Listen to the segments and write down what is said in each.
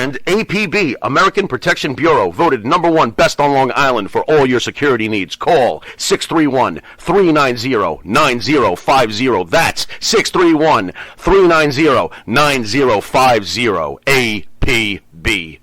And APB, American Protection Bureau, voted #1 best on Long Island for all your security needs. Call 631-390-9050. That's 631-390-9050. APB.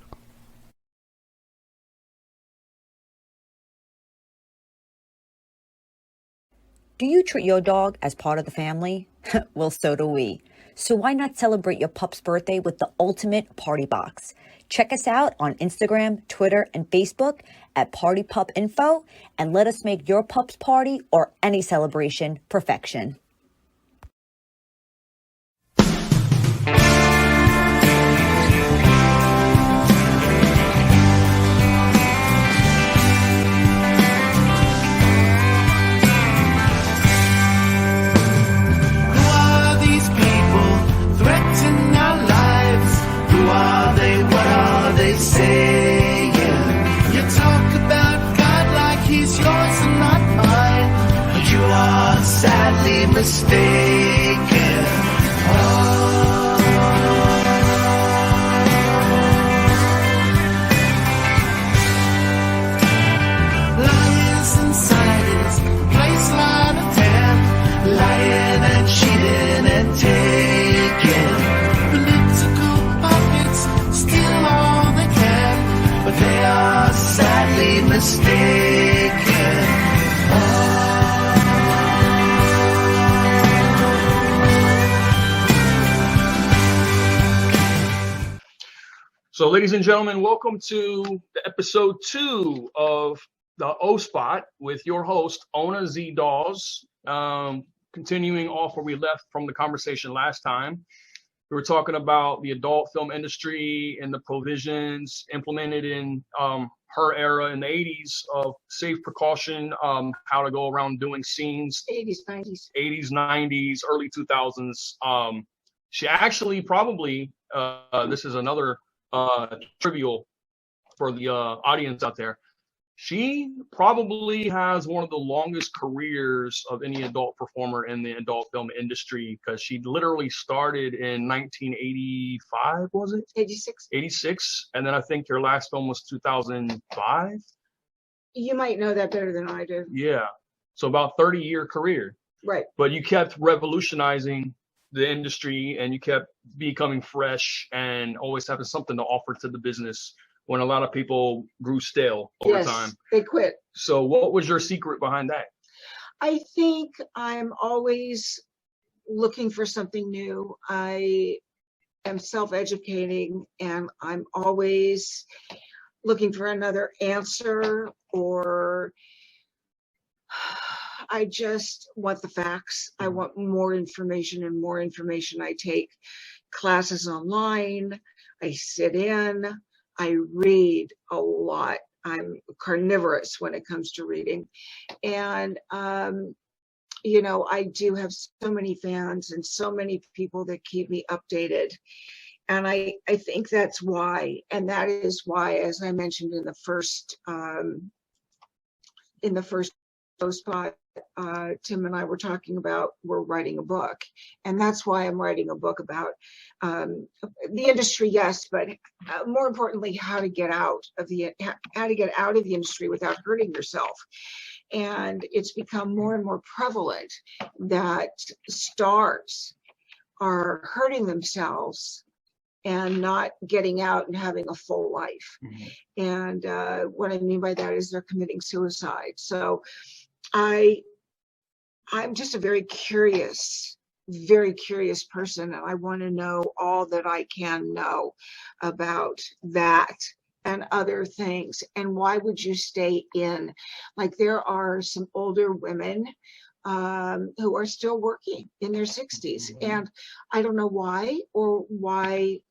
Do you treat your dog as part of the family? Well, so do we. So why not celebrate your pup's birthday with the ultimate party box? Check us out on Instagram, Twitter, and Facebook at Party Pup Info, and let us make your pup's party or any celebration perfection. Saying you talk about God like he's yours and not mine, but you are sadly mistaken. Liars and siders, place line of 10, lying and cheating and taking. Political puppets steal all they can, but they are sadly mistaken. So, ladies and gentlemen, welcome to the episode 2 of the O Spot with your host, Ona Zee. Continuing off where we left from the conversation last time. We were talking about the adult film industry and the provisions implemented in her era in the 80s of safe precaution, how to go around doing scenes. 80s, 90s. 80s, 90s, early 2000s. She actually probably, this is another trivial for the audience out there. She probably has one of the longest careers of any adult performer in the adult film industry, because she literally started in 1985, was it? 86. 86. And then I think your last film was 2005. You might know that better than I do. Yeah. So about 30-year career. Right. But you kept revolutionizing the industry and you kept becoming fresh and always having something to offer to the business when a lot of people grew stale over time. They quit. So what was your secret behind that? I think I'm always looking for something new. I am self-educating and I'm always looking for another answer, or I just want the facts. I want more information and more information. I take classes online. I sit in. I read a lot. I'm carnivorous when it comes to reading. And, you know, I do have so many fans and so many people that keep me updated. And I think that's why. And that is why, as I mentioned in the first spot, Tim and I were talking about, we're writing a book, and that's why I'm writing a book about the industry, yes, but more importantly, how to get out of the industry without hurting yourself. And it's become more and more prevalent that stars are hurting themselves and not getting out and having a full life. Mm-hmm. And what I mean by that is they're committing suicide. So I'm just a very curious person, and I want to know all that I can know about that and other things. And why would you stay in? Like, there are some older women who are still working in their 60s, and I don't know why, or why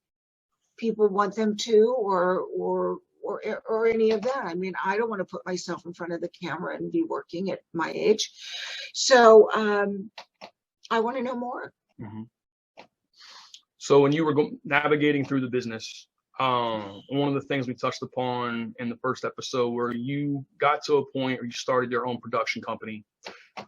people want them to, or any of that. I mean, I don't want to put myself in front of the camera and be working at my age. So I want to know more. Mm-hmm. So when you were navigating through the business, one of the things we touched upon in the first episode, where you got to a point where you started your own production company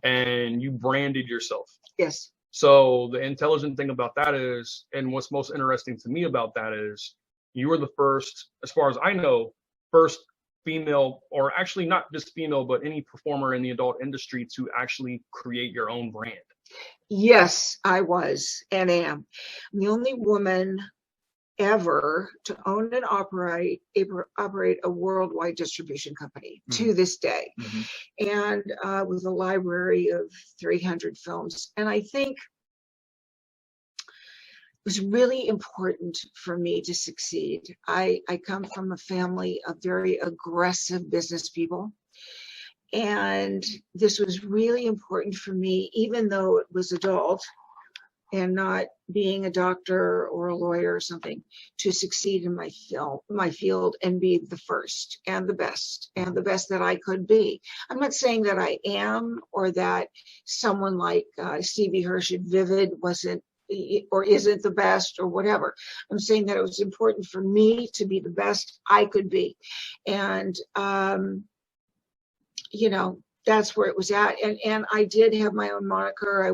and you branded yourself. Yes. So the intelligent thing about that is, and what's most interesting to me about that is, You were the first, as far as I know, first female, or actually not just female, but any performer in the adult industry to actually create your own brand. Yes, I was and am. I'm the only woman ever to own and operate a worldwide distribution company to this day, and with a library of 300 films. And I think it was really important for me to succeed. I come from a family of very aggressive business people. And this was really important for me, even though it was adult and not being a doctor or a lawyer or something, to succeed in my field and be the first and the best that I could be. I'm not saying that I am, or that someone like Stevie Hirsch at Vivid wasn't or isn't the best or whatever. I'm saying that it was important for me to be the best I could be. And, you know, that's where it was at. And I did have my own moniker. I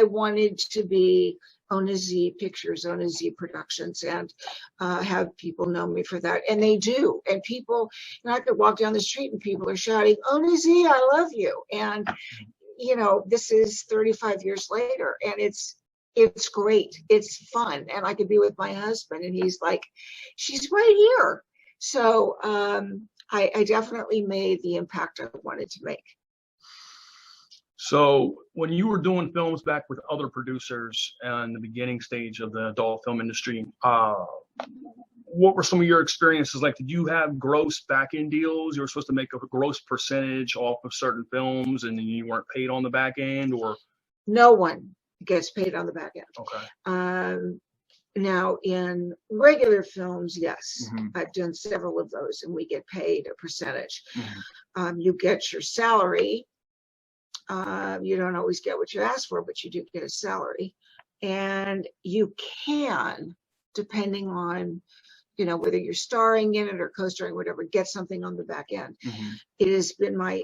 wanted to be Ona Zee Pictures, Ona Zee Productions, and have people know me for that. And they do. And people, and I could walk down the street and people are shouting, Ona Zee, I love you. And, you know, this is 35 years later, and it's great. It's fun. And I could be with my husband and he's like, she's right here. So I definitely made the impact I wanted to make. So when you were doing films back with other producers in the beginning stage of the adult film industry, what were some of your experiences like? Did you have gross back-end deals? You were supposed to make a gross percentage off of certain films and then you weren't paid on the back end, or? No one gets paid on the back end. Okay. Now in regular films, yes, I've done several of those and we get paid a percentage. You get your salary. You don't always get what you ask for, but you do get a salary, and you can, depending on, you know, whether you're starring in it or co-starring, whatever, get something on the back end. It has been my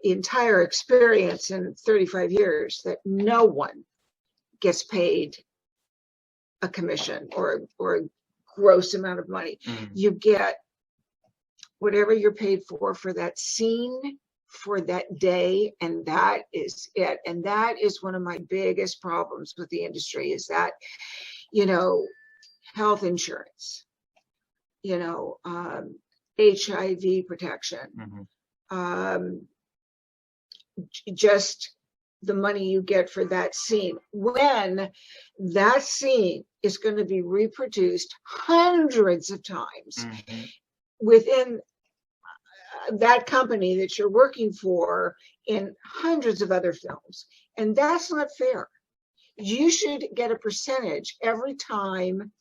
entire experience in 35 years that no one gets paid a commission or a gross amount of money. You get whatever you're paid for that scene, for that day, and that is it. And that is one of my biggest problems with the industry, is that, you know, health insurance, you know, HIV protection, just the money you get for that scene, when that scene is going to be reproduced hundreds of times within that company that you're working for in hundreds of other films. And that's not fair. You should get a percentage every time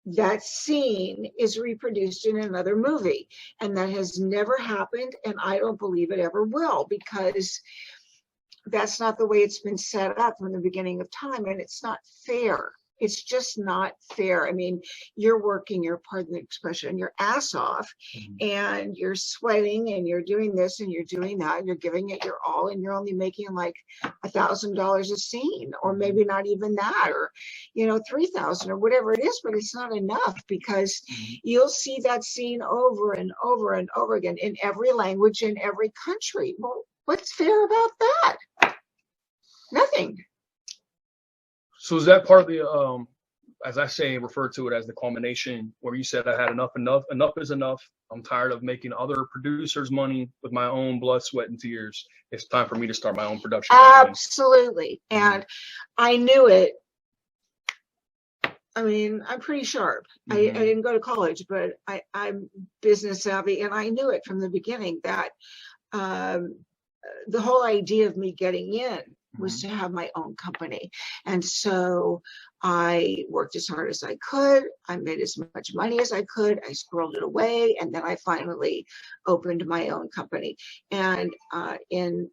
that scene is reproduced in another movie. And that has never happened, and I don't believe it ever will, because that's not the way it's been set up from the beginning of time, and it's not fair. It's just not fair. I mean, you're working your, pardon the expression, your ass off, and you're sweating and you're doing this and you're doing that, and you're giving it your all, and you're only making like $1,000 a scene, or maybe not even that, or, you know, 3,000 or whatever it is, but it's not enough, because you'll see that scene over and over and over again in every language, in every country. Well, what's fair about that? Nothing. So is that part of the, as I say, refer to it as the culmination, where you said I had enough is enough. I'm tired of making other producers money with my own blood, sweat, and tears. It's time for me to start my own production company. Absolutely. And I knew it. I mean, I'm pretty sharp. I didn't go to college, but I'm business savvy. And I knew it from the beginning that the whole idea of me getting in was to have my own company. And so I worked as hard as I could. I made as much money as I could. I squirreled it away. And then I finally opened my own company. And in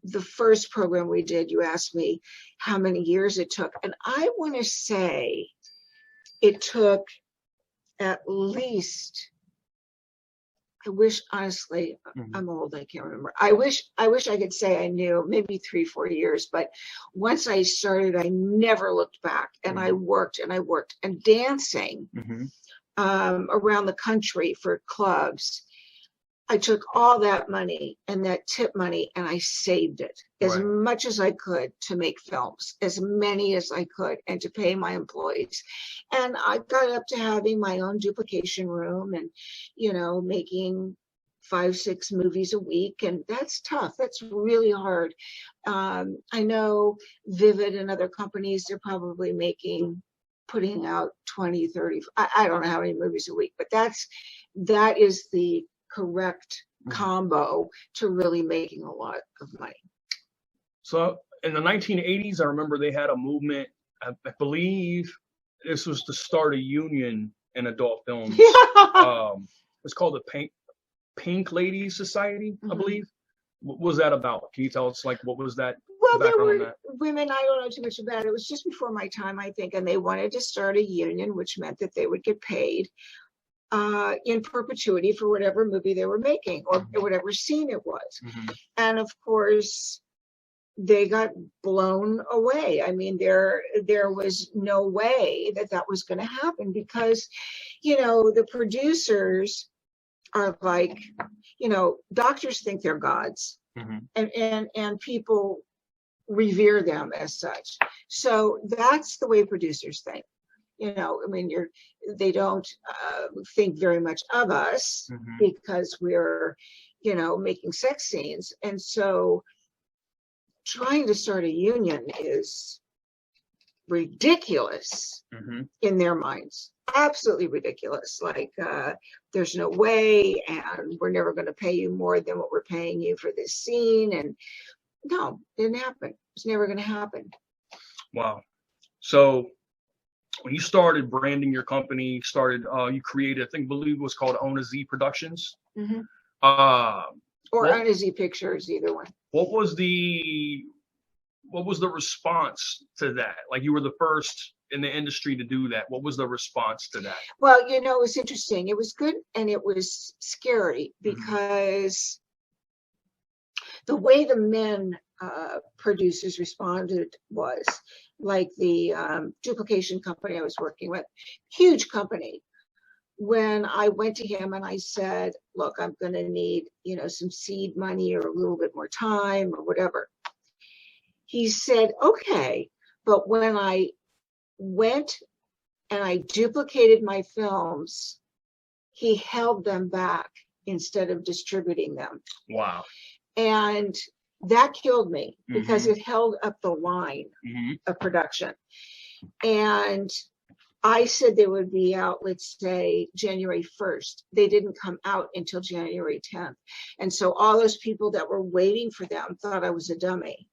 the first program we did, you asked me how many years it took. And I want to say it took at least I wish, honestly, I'm old, I can't remember. I wish I could say I knew, maybe 3-4 years, but once I started, I never looked back, and I worked and I worked, and dancing around the country for clubs. I took all that money and that tip money and I saved it as much as I could to make films, as many as I could, and to pay my employees. And I got up to having my own duplication room and, making 5-6 movies a week. And that's tough. That's really hard. I know Vivid and other companies, they're probably putting out 20, 30, I don't know how many movies a week, but that is the correct combo to really making a lot of money. So in the 1980s, I remember they had a movement. I believe this was to start a union in adult films. It's called the Pink Ladies Society, I believe. What was that about? Can you tell us, what was that? Well, there were women, I don't know too much about it. It was just before my time, I think, and they wanted to start a union, which meant that they would get paid in perpetuity for whatever movie they were making or whatever scene it was. And of course, they got blown away. I mean, there was no way that was going to happen because, the producers are like, doctors think they're gods, and people revere them as such. So that's the way producers think. They don't think very much of us because we're, making sex scenes. And so trying to start a union is ridiculous in their minds. Absolutely ridiculous. There's no way, and we're never going to pay you more than what we're paying you for this scene. And no, it didn't happen. It's never going to happen. Wow. So when you started branding your company, you created, I believe it was called Ona Zee Productions. Or Ona Zee Pictures, either one. What was the response to that? You were the first in the industry to do that. What was the response to that? Well, it was interesting. It was good and it was scary because the way the men producers responded was like the duplication company I was working with, huge company. When I went to him and I said, look, I'm going to need, some seed money or a little bit more time or whatever. He said, okay. But when I went and I duplicated my films, he held them back instead of distributing them. Wow. And that killed me because it held up the line of production. And I said they would be out, let's say, January 1st. They didn't come out until January 10th. And so all those people that were waiting for them thought I was a dummy.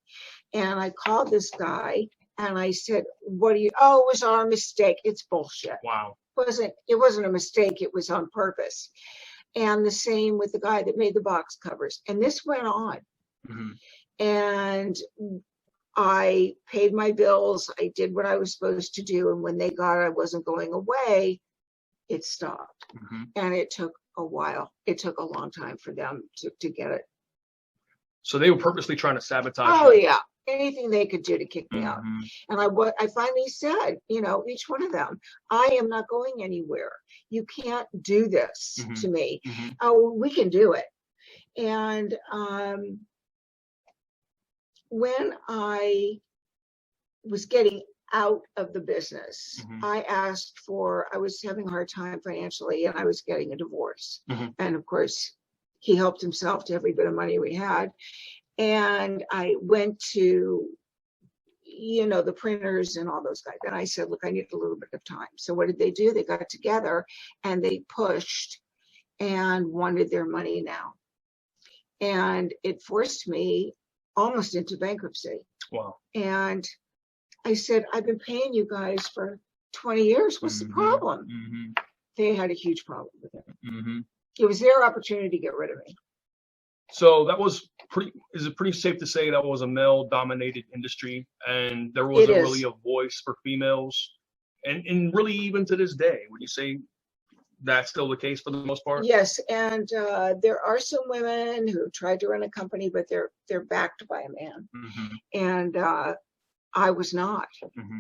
And I called this guy and I said, it was our mistake. It's bullshit. Wow. It wasn't a mistake. It was on purpose. And the same with the guy that made the box covers. And this went on. And I paid my bills. I did what I was supposed to do. And when they got I wasn't going away, it stopped. And it took a while. It took a long time for them to get it. So they were purposely trying to sabotage. Oh, yeah. Anything they could do to kick me out. And I finally said, each one of them, I am not going anywhere. You can't do this to me. Oh, we can do it. And when I was getting out of the business, I was having a hard time financially and I was getting a divorce. And of course, he helped himself to every bit of money we had. And I went to, the printers and all those guys. And I said, look, I need a little bit of time. So what did they do? They got together and they pushed and wanted their money now. And it forced me almost into bankruptcy. Wow. And I said, I've been paying you guys for 20 years. What's the problem? They had a huge problem with it. It was their opportunity to get rid of me. So that was is it pretty safe to say that was a male dominated industry and there wasn't really a voice for females? And really even to this day, would you say that's still the case for the most part? Yes, and there are some women who tried to run a company, but they're backed by a man, and I was not.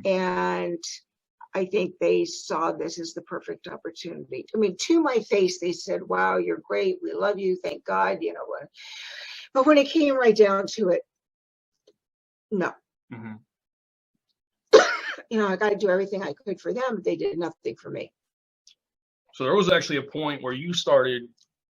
And I think they saw this as the perfect opportunity. I mean, to my face, they said, "Wow, you're great. We love you. Thank God." You know what? But when it came right down to it, no. You know, I got to do everything I could for them. They did nothing for me. So there was actually a point where you started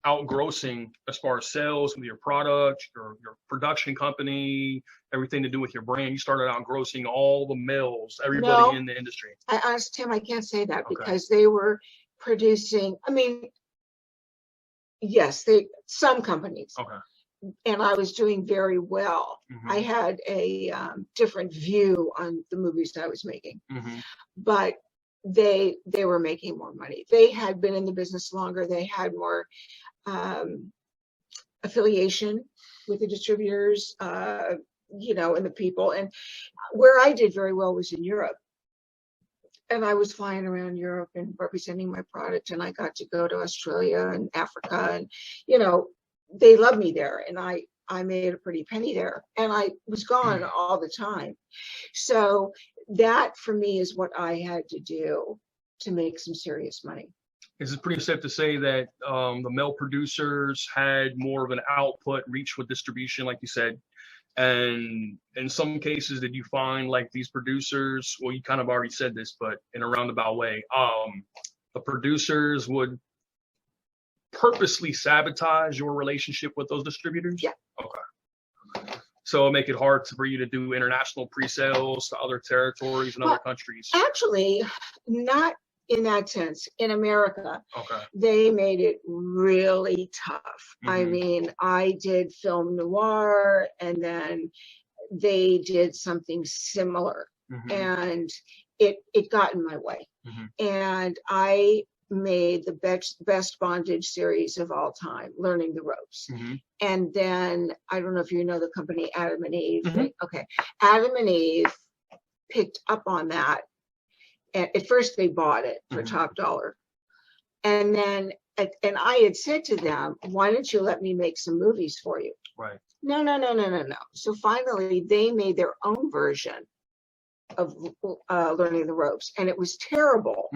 outgrossing as far as sales with your product, your production company, everything to do with your brand. You started outgrossing all the males, everybody in the industry. I asked Tim, I can't say that because they were producing. I mean, yes, some companies. And I was doing very well. I had a different view on the movies that I was making, but they were making more money. They had been in the business longer. They had more affiliation with the distributors, you know, and the people. And where I did very well was in Europe. And I was flying around Europe and representing my product. And I got to go to Australia and Africa, and, you know, they loved me there, and I made a pretty penny there, and I was gone all the time. So that for me is what I had to do to make some serious money. Is it pretty safe to say that the male producers had more of an output reach with distribution, like you said? And in some cases, did you find like these producers, well, you kind of already said this, but in a roundabout way, the producers would purposely sabotage your relationship with those distributors? Yeah. Okay. So it'll make it hard for you to do international pre-sales to other territories and other countries. Actually, not in that sense. In America, they made it really tough. I mean, I did film noir, and then they did something similar, and it got in my way. And I made the best bondage series of all time, Learning the Ropes. And then, I don't know if you know the company Adam and Eve. Adam and Eve picked up on that. And at first they bought it for top dollar. And then, and I had said to them, why don't you let me make some movies for you? Right. No. So finally they made their own version of Learning the Ropes, and it was terrible,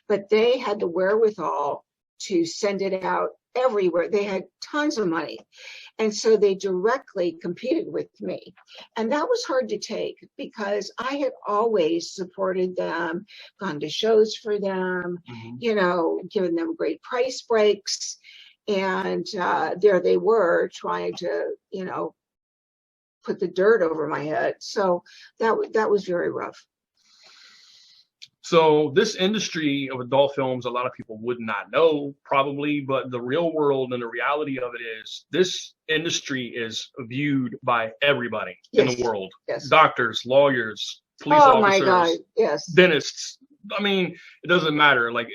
but they had the wherewithal to send it out everywhere. They had tons of money, and so they directly competed with me, and that was hard to take because I had always supported them, gone to shows for them, you know, given them great price breaks, and there they were trying to, you know, put the dirt over my head. So that was very rough. So this industry of adult films, a lot of people would not know probably, but the real world and the reality of it is this industry is viewed by everybody in the world. Doctors, lawyers, police officers, my God. Yes. Dentists. I mean, it doesn't matter. Like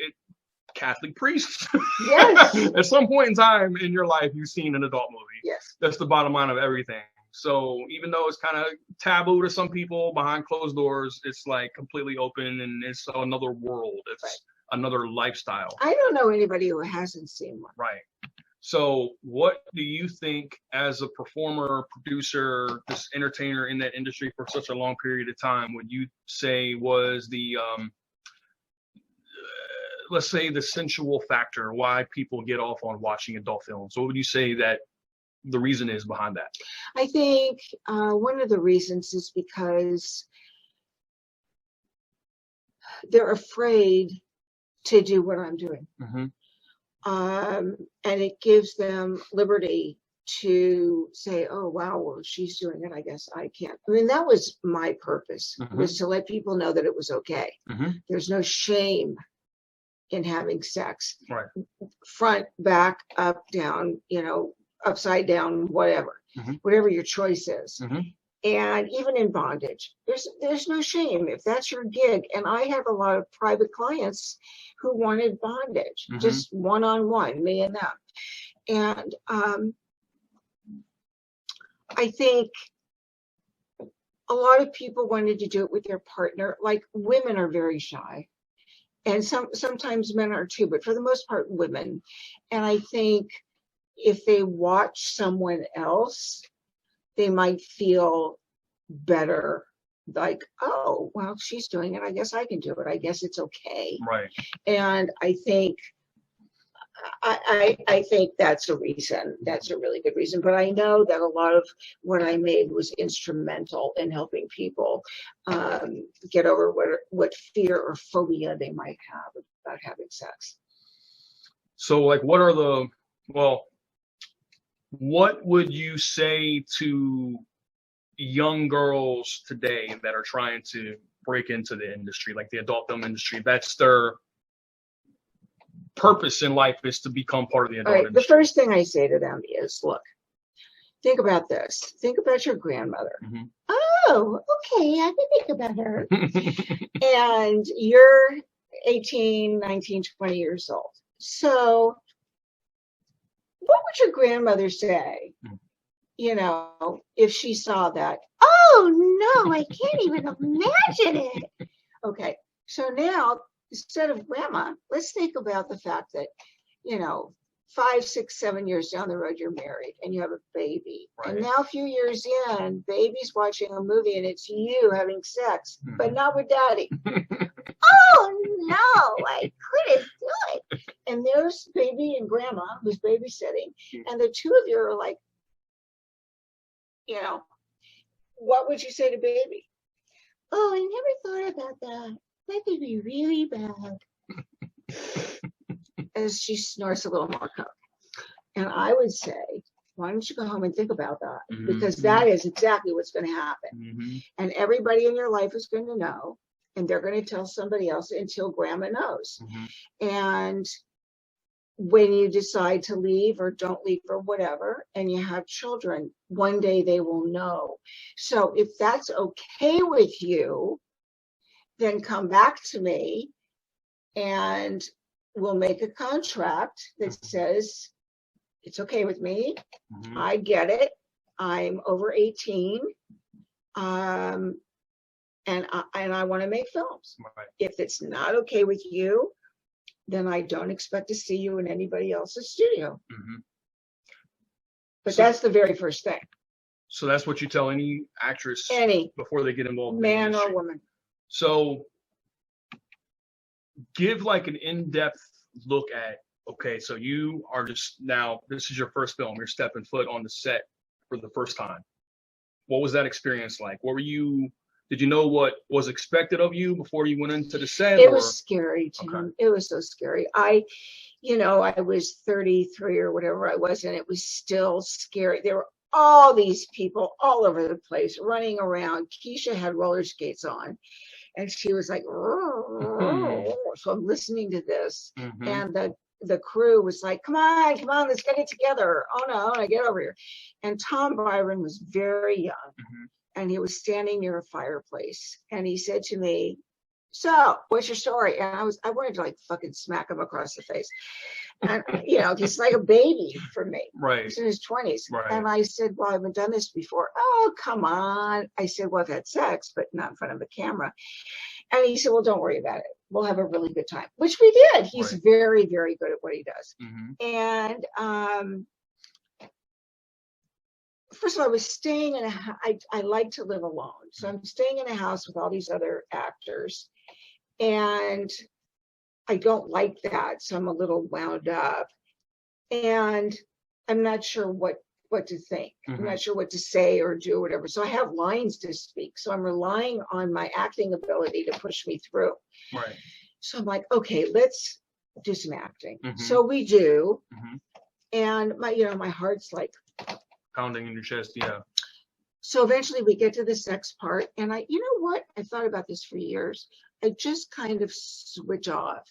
Catholic priests. Yes. At some point in time in your life, you've seen an adult movie. Yes. That's the bottom line of everything. So even though it's kind of taboo to some people behind closed doors, it's like completely open, and it's another world. It's another lifestyle. I don't know anybody who hasn't seen one. Right. So what do you think as a performer, producer, this entertainer in that industry for such a long period of time, would you say was the, let's say the sensual factor, why people get off on watching adult films? What would you say that the reason is behind that? I think one of the reasons is because they're afraid to do what I'm doing. And it gives them liberty to say, oh, wow, well, she's doing it, I guess I can't. I mean, that was my purpose, was to let people know that it was okay. There's no shame in having sex. Right. Front, back, up, down, you know, upside down, whatever your choice is. And even in bondage, there's no shame if that's your gig. And I have a lot of private clients who wanted bondage, just one-on-one, me and them. And I think a lot of people wanted to do it with their partner. Like, women are very shy. and sometimes men are too, but for the most part, women. And I think if they watch someone else, they might feel better, like, oh, well, she's doing it, I guess I can do it, I guess it's okay. Right. And I think I think that's a reason. That's a really good reason. But I know that a lot of what I made was instrumental in helping people get over what fear or phobia they might have about having sex. So, like, what would you say to young girls today that are trying to break into the industry, like the adult film industry? That's their purpose in life, is to become part of the adult industry. The first thing I say to them is, look, think about this. Think about your grandmother. Mm-hmm. Oh, okay, I can think about her. And you're 18, 19, 20 years old. So what would your grandmother say, you know, if she saw that? Oh, no, I can't even imagine it. Okay, so now, instead of grandma, let's think about the fact that, you know, 5, 6, 7 years down the road, you're married and you have a baby. Right. And now a few years in, baby's watching a movie and it's you having sex, but not with daddy. Oh, no, I couldn't do it. And there's baby and grandma who's babysitting. And the two of you are like, you know, what would you say to baby? Oh, I never thought about that. That could be really bad. As she snorts a little more coke. And I would say, why don't you go home and think about that? Because that is exactly what's going to happen. And everybody in your life is going to know, and they're going to tell somebody else until grandma knows. And when you decide to leave or don't leave or whatever, and you have children, one day they will know. So if that's okay with you, then come back to me and we'll make a contract that says it's okay with me. I get it. I'm over 18. And I want to make films. Right. If it's not okay with you, then I don't expect to see you in anybody else's studio. But so, that's the very first thing. So that's what you tell any actress before they get involved, man or woman. So give like an in-depth look at, okay, so you are just now, this is your first film, you're stepping foot on the set for the first time. What was that experience like? Did you know what was expected of you before you went into the set? It was scary, Tim. Okay. It was so scary. I was 33 or whatever I was, and it was still scary. There were all these people all over the place running around. Keisha had roller skates on. And she was like, so I'm listening to this. And the crew was like, come on, let's get it together. Ona, get over here. And Tom Byron was very young. And he was standing near a fireplace. And he said to me, so what's your story? And I wanted to like fucking smack him across the face. And, you know, he's like a baby for me. Right. He's in his 20s. Right. And I said, well, I haven't done this before. Oh, come on. I said, well, I've had sex, but not in front of a camera. And he said, well, don't worry about it. We'll have a really good time, which we did. He's very, very good at what he does. And first of all, I was staying in I like to live alone. So I'm staying in a house with all these other actors. And I don't like that. So I'm a little wound up. And I'm not sure what to think. I'm not sure what to say or do or whatever. So I have lines to speak. So I'm relying on my acting ability to push me through. Right. So I'm like, okay, let's do some acting. So we do. And my heart's like pounding in your chest. Yeah. So eventually we get to the sex part. And you know what? I thought about this for years. I just kind of switch off.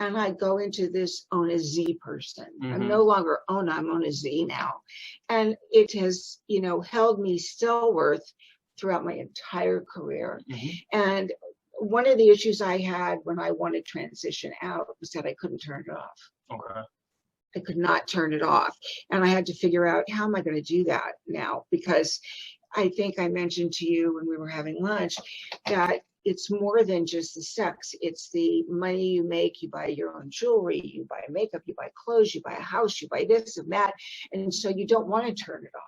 And I go into this Ona Zee person. I'm no longer Ona, I'm Ona Zee now. And it has, held me stalwart throughout my entire career. And one of the issues I had when I wanted to transition out was that I couldn't turn it off. Okay. I could not turn it off. And I had to figure out, how am I going to do that now? Because I think I mentioned to you when we were having lunch that it's more than just the sex. It's the money you make. You buy your own jewelry, you buy makeup, you buy clothes, you buy a house, you buy this and that. And so you don't want to turn it off.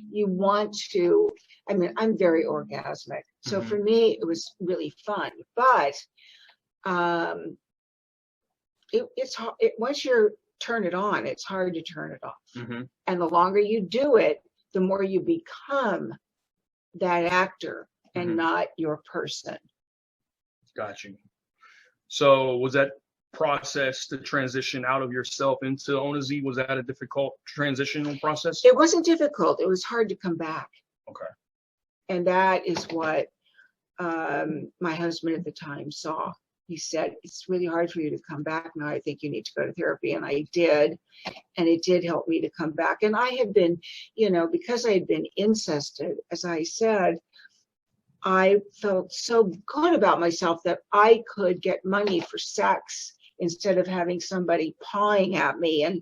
You want to, I mean, I'm very orgasmic. So for me, it was really fun. But it's hard. Once you turn it on, it's hard to turn it off. And the longer you do it, the more you become that actor and not your person. Got you. So was that process to transition out of yourself into Ona Zee, was that a difficult transitional process? It wasn't difficult. It was hard to come back. Okay. And that is what my husband at the time saw. He said, it's really hard for you to come back now. I think you need to go to therapy. And I did. And it did help me to come back. And I had been, you know, because I had been incested, as I said, I felt so good about myself that I could get money for sex instead of having somebody pawing at me and,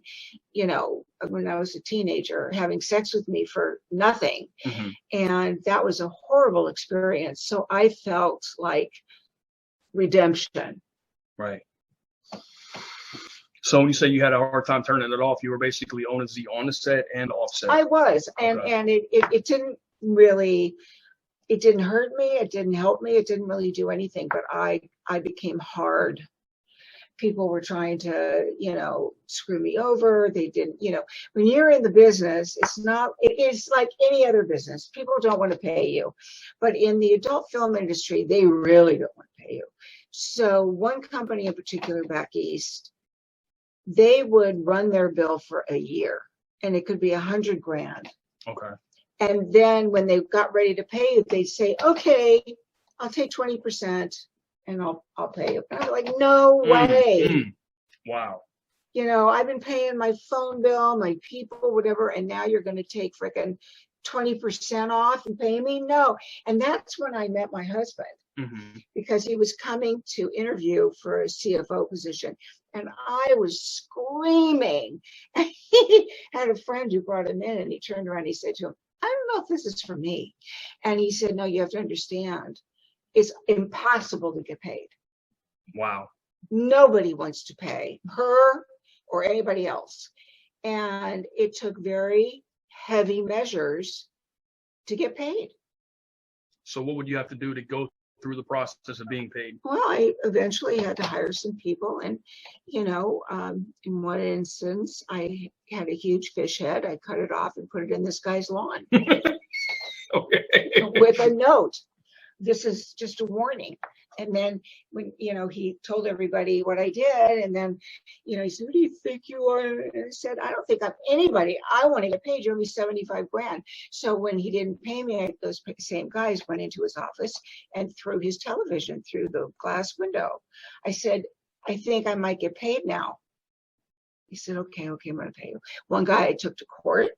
you know, when I was a teenager, having sex with me for nothing. And that was a horrible experience. So I felt like redemption. Right. So when you say you had a hard time turning it off, you were basically Ona Zee on the set and off set. I was. And Okay. and it didn't really, it didn't hurt me. It didn't help me. It didn't really do anything. But I became hard. People were trying to, you know, screw me over. They didn't, you know, when you're in the business, it is like any other business. People don't want to pay you. But in the adult film industry, they really don't want to pay you. So one company in particular back east, they would run their bill for a year and it could be $100,000. Okay. And then when they got ready to pay you, they'd say, okay, I'll take 20%. And I'll pay you. And I'm like, no way. Wow. You know, I've been paying my phone bill, my people, whatever, and now you're going to take frickin' 20% off and pay me? No. And that's when I met my husband because he was coming to interview for a CFO position. And I was screaming. And he had a friend who brought him in and he turned around and he said to him, I don't know if this is for me. And he said, no, you have to understand. It's impossible to get paid. Wow. Nobody wants to pay her or anybody else. And it took very heavy measures to get paid. So what would you have to do to go through the process of being paid? Well, I eventually had to hire some people. And, you know, in one instance, I had a huge fish head. I cut it off and put it in this guy's lawn. Okay. With a note. This is just a warning. And then when, you know, he told everybody what I did. And then, you know, he said, who do you think you are? And I said, I don't think I'm anybody. I want to get paid. You owe me $75,000. So when he didn't pay me, those same guys went into his office and threw his television through the glass window. I said, I think I might get paid now. He said, okay, I'm going to pay you. One guy I took to court.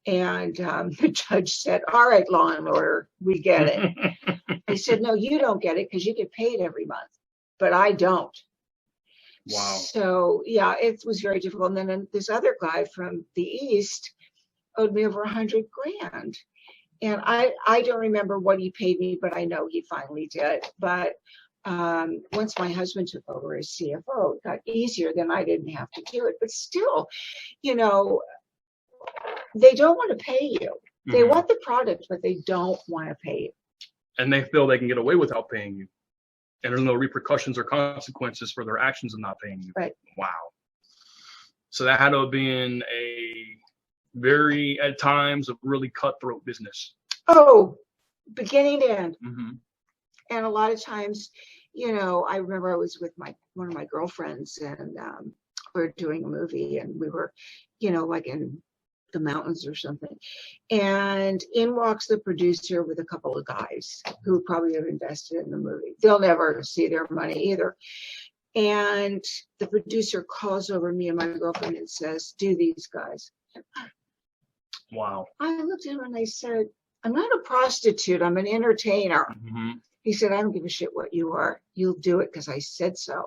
And the judge said, all right, law and order, we get it. I said, no, you don't get it because you get paid every month, but I don't. Wow. So, yeah, it was very difficult. And then this other guy from the East owed me over $100,000. And I don't remember what he paid me, but I know he finally did. But once my husband took over as CFO, it got easier. Then I didn't have to do it. But still, you know, they don't want to pay you. They want the product, but they don't want to pay you. And they feel they can get away without paying you. And there's no repercussions or consequences for their actions of not paying you. Right. Wow. So that had to have been a very, at times, a really cutthroat business. Oh, beginning to end. And a lot of times, you know, I remember I was with one of my girlfriends and we were doing a movie and we were, you know, like in the mountains or something. And in walks the producer with a couple of guys who probably have invested in the movie. They'll never see their money either. And the producer calls over me and my girlfriend and says, do these guys. Wow. I looked at him and I said, I'm not a prostitute. I'm an entertainer. He said, I don't give a shit what you are. You'll do it because I said so.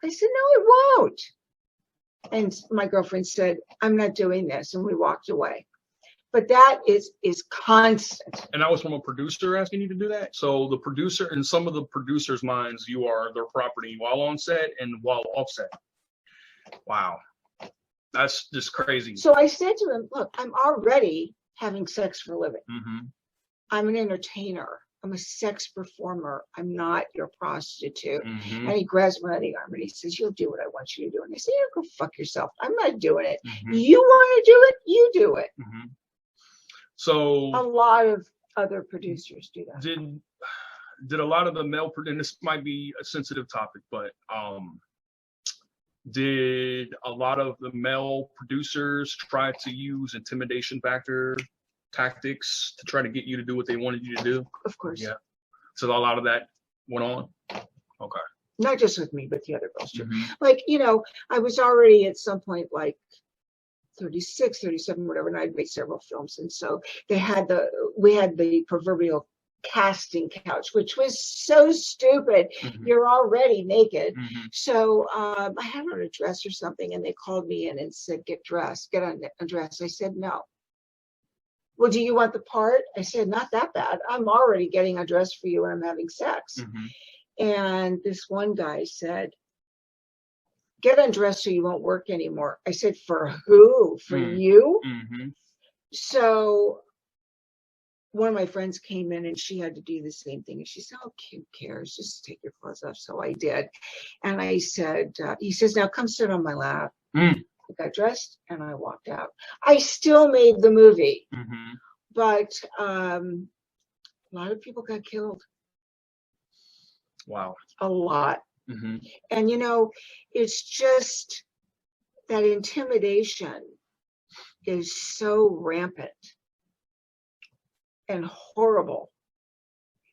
I said, no, it won't. And my girlfriend said, I'm not doing this. And we walked away. But that is constant. And that was from a producer asking you to do that. So the producer, in some of the producers' minds, you are their property while on set and while off set. Wow, that's just crazy. So I said to him, look, I'm already having sex for a living. Mm-hmm. I'm an entertainer. I'm a sex performer. I'm not your prostitute. Mm-hmm. And he grabs me by the arm and he says, you'll do what I want you to do. And I said, yeah, go fuck yourself. I'm not doing it. Mm-hmm. You want to do it? You do it. Mm-hmm. So a lot of other producers do that. Did a lot of the male, and this might be a sensitive topic, but did a lot of the male producers try to use intimidation factor tactics to try to get you to do what they wanted you to do? Of course. Yeah. So a lot of that went on? Okay. Not just with me, but the other girls too. Mm-hmm. Like, I was already at some point like 36, 37, whatever, and I'd made several films. And so we had the proverbial casting couch, which was so stupid. Mm-hmm. You're already naked. Mm-hmm. So I had on a dress or something, and they called me in and said, get undressed. I said, no. Well, do you want the part? I said, not that bad. I'm already getting undressed for you when I'm having sex. Mm-hmm. And this one guy said, get undressed so you won't work anymore. I said, for who? For you? Mm-hmm. So one of my friends came in and she had to do the same thing. And she said, oh, who cares? Just take your clothes off. So I did. And I said, he says, now come sit on my lap. Mm. I got dressed and I walked out. I still made the movie, Mm-hmm. but a lot of people got killed. Wow. A lot. Mm-hmm. And, it's just that intimidation is so rampant and horrible.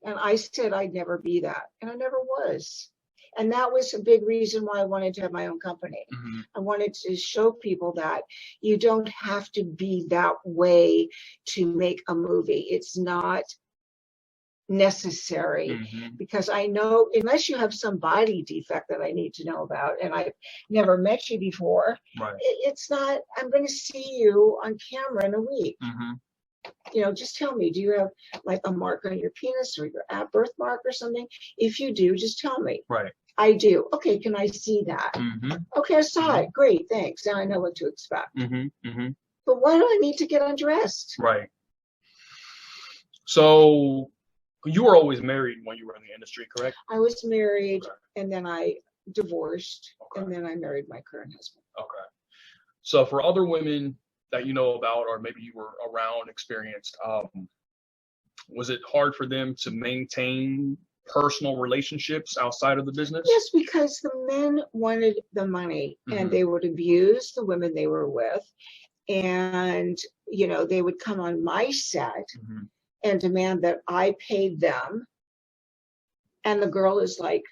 And I said I'd never be that. And I never was. And that was a big reason why I wanted to have my own company. Mm-hmm. I wanted to show people that you don't have to be that way to make a movie. It's not necessary. Mm-hmm. Because I know, unless you have some body defect that I need to know about, and I've never met you before, Right. It's not, I'm going to see you on camera in a week. Mm-hmm. Just tell me, do you have like a mark on your penis or your birthmark or something? If you do, just tell me. Right. I do. Okay, can I see that? Mm-hmm. Okay, I saw it. Great, thanks. Now I know what to expect. Mm-hmm. Mm-hmm. But why do I need to get undressed? Right. So you were always married when you were in the industry, correct? I was married, Okay. and then I divorced, Okay. and then I married my current husband. Okay. So for other women that you know about, or maybe you were around, experienced, was it hard for them to maintain personal relationships outside of the business? Yes, because the men wanted the money, and they would abuse the women they were with. And, they would come on my set Mm-hmm. and demand that I paid them. And the girl is like,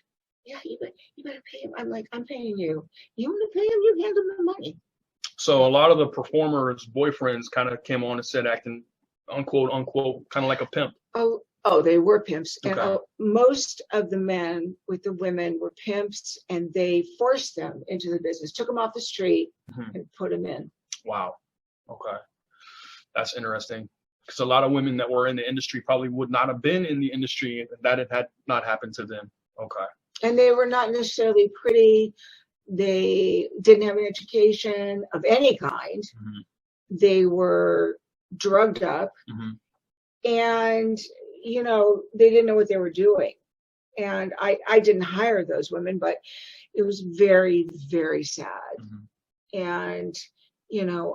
yeah, you better pay him. I'm like, I'm paying you. You want to pay him? You hand him the money. So a lot of the performers' boyfriends kind of came on and said acting, unquote, unquote, kind of like a pimp. Oh, they were pimps. Okay. And most of the men with the women were pimps, and they forced them into the business, took them off the street and put them in. Wow. Okay. That's interesting. Because a lot of women that were in the industry probably would not have been in the industry if that had not happened to them. Okay. And they were not necessarily pretty. They didn't have an education of any kind. Mm-hmm. They were drugged up. Mm-hmm. And, they didn't know what they were doing. And I didn't hire those women, but it was very, very sad. Mm-hmm. And,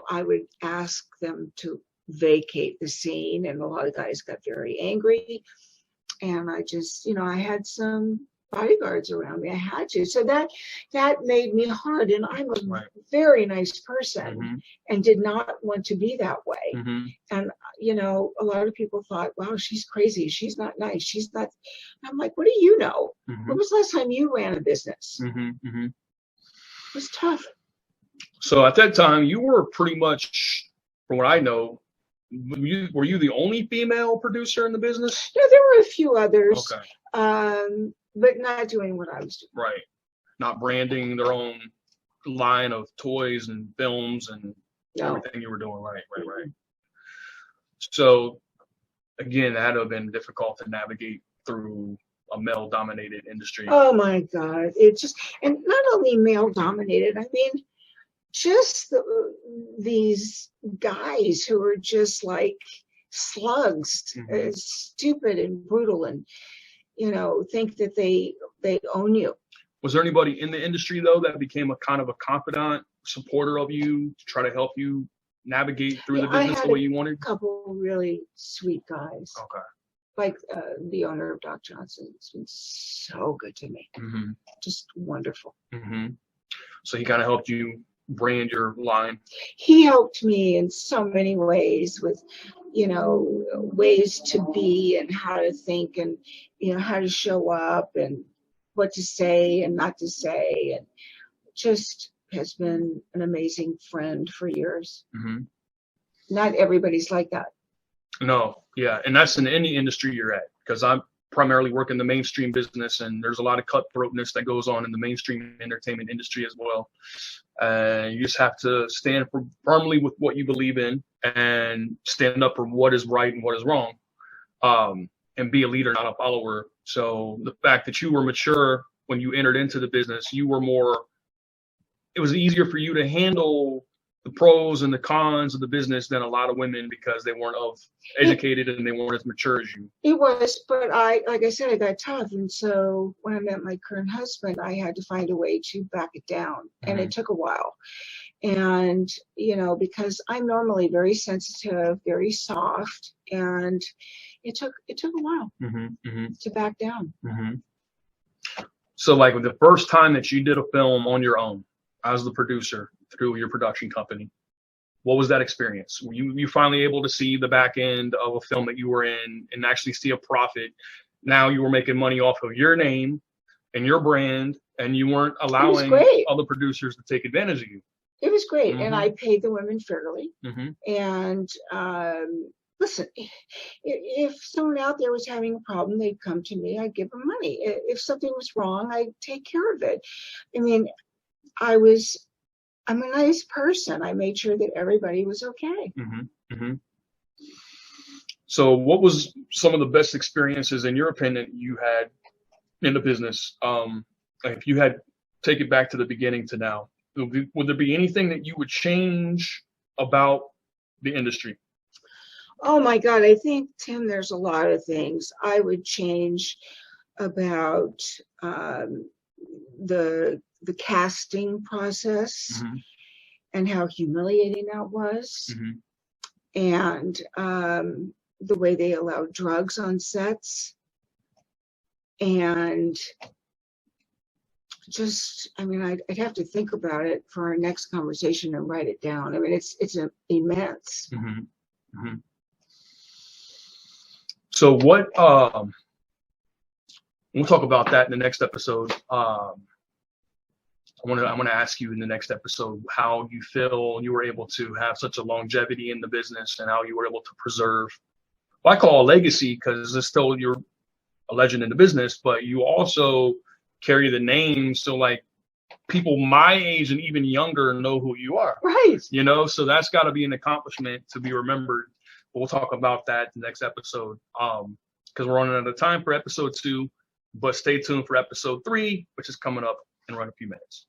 I would ask them to vacate the scene, and a lot of guys got very angry. And I just, I had some bodyguards around me. I had to. So that made me hard. And I'm a very nice person and did not want to be that way. Mm-hmm. And, a lot of people thought, wow, she's crazy. She's not nice. She's not. I'm like, what do you know? Mm-hmm. When was the last time you ran a business? Mm-hmm. Mm-hmm. It was tough. So at that time, you were pretty much, from what I know, were you the only female producer in the business? Yeah, there were a few others. Okay. But not doing what I was doing. Right. Not branding their own line of toys and films and everything you were doing. Right. So again, that would have been difficult to navigate through a male-dominated industry. Oh my God. It just, and not only male dominated, I mean, just these guys who are just like slugs, stupid and brutal, and think that they own you. Was there anybody in the industry though that became a kind of a confidant, supporter of you to try to help you navigate through the business the way you wanted? A couple really sweet guys. Okay. Like the owner of Doc Johnson. It's been so good to me. Just wonderful. So he kind of helped you brand your line. He helped me in so many ways with, ways to be and how to think and, how to show up and what to say and not to say. And just has been an amazing friend for years. Not everybody's like that. No, yeah. And that's in any industry you're at, because I'm primarily work in the mainstream business, and there's a lot of cutthroatness that goes on in the mainstream entertainment industry as well. You just have to stand firmly with what you believe in and stand up for what is right and what is wrong, and be a leader, not a follower. So the fact that you were mature when you entered into the business, it was easier for you to handle the pros and the cons of the business than a lot of women, because they weren't educated and they weren't as mature as you. It was, but like I said, I got tough. And so when I met my current husband, I had to find a way to back it down. And it took a while. And, because I'm normally very sensitive, very soft, and it took a while to back down. So like the first time that you did a film on your own as the producer through your production company, what was that experience? Were you finally able to see the back end of a film that you were in and actually see a profit? Now you were making money off of your name and your brand, and you weren't allowing other producers to take advantage of you. It was great. And I paid the women fairly. And listen, if someone out there was having a problem, they'd come to me. I'd give them money. If something was wrong, I'd take care of it. I mean, I'm a nice person. I made sure that everybody was okay. So what was some of the best experiences, in your opinion, you had in the business? If you had take it back to the beginning to now, would there be anything that you would change about the industry? Oh my God, I think, Tim, there's a lot of things I would change about the casting process and how humiliating that was, and the way they allowed drugs on sets, and just, I mean, I'd have to think about it for our next conversation and write it down. I mean, it's immense. So what, we'll talk about that in the next episode. I want to ask you in the next episode how you feel you were able to have such a longevity in the business and how you were able to preserve, what I call a legacy, because it's still, you're a legend in the business, but you also carry the name. So like people my age and even younger know who you are. Right. So that's got to be an accomplishment to be remembered. We'll talk about that in the next episode, because we're running out of time for episode 2, but stay tuned for episode 3, which is coming up in around a few minutes.